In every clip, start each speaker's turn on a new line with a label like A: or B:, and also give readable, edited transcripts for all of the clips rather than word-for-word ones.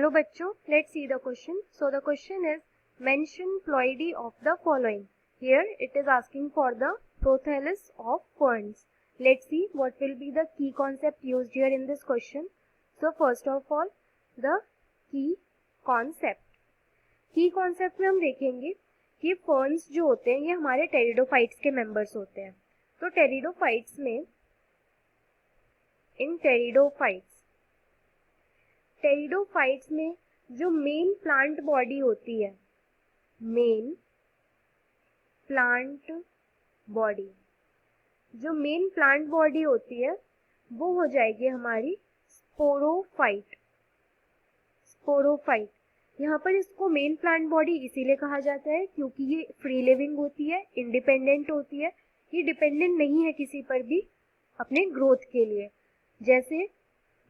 A: Hello बच्चों, let's see the question. So the question is mention ploidy of the following. Here it is asking for the prothallus of ferns. Let's see what will be the key concept used here in this question. So first of all, the key concept. Key concept में हम देखेंगे कि ferns जो होते हैं ये हमारे pteridophytes के मेंबर्स होते हैं. तो टेरिडोफाइट्स में इन टेरिडोफाइट्स में जो मेन प्लांट बॉडी होती है, मेन प्लांट बॉडी होती है वो हो जाएगी हमारी स्पोरोफाइट. यहाँ पर इसको मेन प्लांट बॉडी इसीलिए कहा जाता है क्योंकि ये फ्री लिविंग होती है, इंडिपेंडेंट होती है. ये डिपेंडेंट नहीं है किसी पर भी अपने ग्रोथ के लिए. जैसे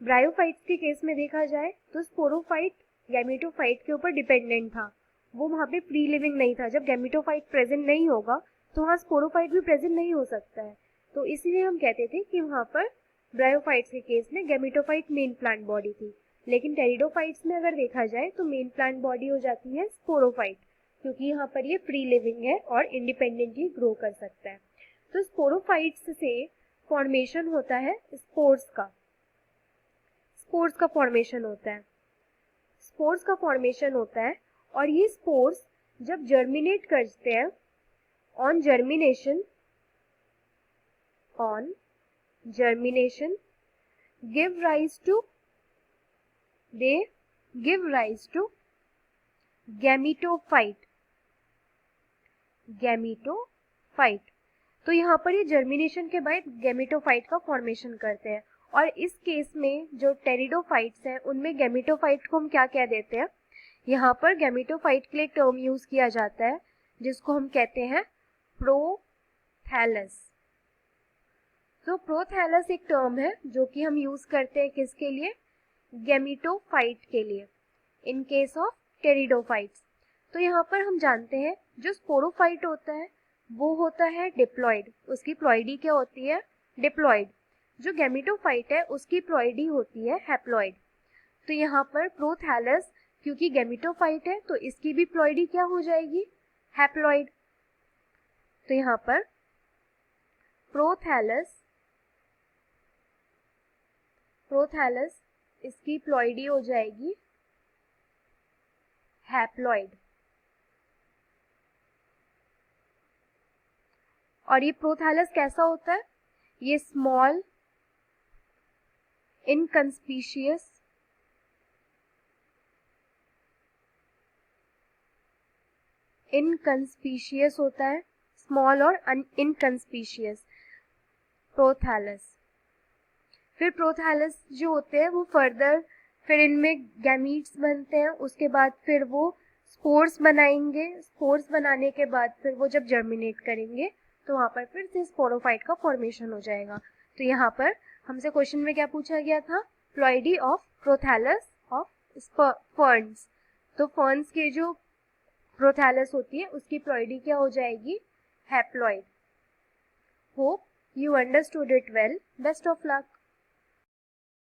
A: ब्रायोफाइट्स के केस में देखा जाए तो स्पोरोफाइट गैमेटोफाइट के ऊपर डिपेंडेंट था, वो वहाँ पे फ्री लिविंग नहीं था. जब गैमेटोफाइट प्रेजेंट नहीं होगा तो वहाँ स्पोरोफाइट भी प्रेजेंट नहीं हो सकता है. तो इसीलिए हम कहते थे कि वहाँ पर ब्रायोफाइट्स के केस में गैमेटोफाइट मेन प्लांट बॉडी थी. लेकिन टेरिडोफाइट्स में अगर देखा जाए तो मेन प्लांट बॉडी हो जाती है स्पोरोफाइट, क्योंकि यहाँ पर ये फ्री लिविंग है और इंडिपेंडेंटली ग्रो कर सकता है. तो स्पोरोफाइट्स से फॉर्मेशन होता है स्पोर्स का फॉर्मेशन होता है. और ये स्पोर्स जब जर्मिनेट करते हैं on germination give rise to gametophyte. तो यहाँ पर ये जर्मिनेशन के बाद गैमेटोफाइट का फॉर्मेशन करते हैं. और इस केस में जो टेरिडोफाइट्स हैं उनमें गैमेटोफाइट को हम क्या कह देते हैं, यहाँ पर गैमेटोफाइट के लिए टर्म यूज किया जाता है जिसको हम कहते हैं प्रोथैलस. तो प्रोथैलस एक टर्म है जो कि हम यूज करते हैं किसके लिए, गैमेटोफाइट के लिए इन केस ऑफ टेरिडोफाइट्स. तो यहाँ पर हम जानते हैं जो स्पोरोफाइट होता है वो होता है डिप्लॉइड, उसकी प्लॉइडी क्या होती है, डिप्लॉइड. जो गैमेटोफाइट है उसकी प्लॉइडी होती है हैप्लॉइड. तो यहाँ पर प्रोथैलस क्योंकि गैमेटोफाइट है तो इसकी भी प्लॉइडी क्या हो जाएगी, हैप्लॉइड. तो यहाँ पर प्रोथैलस इसकी प्लॉइडी हो जाएगी हैप्लॉइड. और ये प्रोथैलस कैसा होता है, ये स्मॉल इनकंस्पीशियस होता है, स्मॉल और इनकंस्पीशियस प्रोथैलस. फिर प्रोथैलस जो होते हैं वो फिर इनमें गैमीट्स बनते हैं, उसके बाद फिर वो स्पोर्स बनाएंगे. स्पोर्स बनाने के बाद फिर वो जब जर्मिनेट करेंगे तो वहाँ पर फिर से स्पोरोफाइट का फॉर्मेशन हो जाएगा. तो यहाँ पर हमसे क्वेश्चन में क्या पूछा गया था, ploidy of prothallus of ferns. तो फर्न्स के जो प्रोथैलस होती है उसकी प्लॉइडी क्या हो जाएगी, haploid. Hope you understood it well. Best of luck.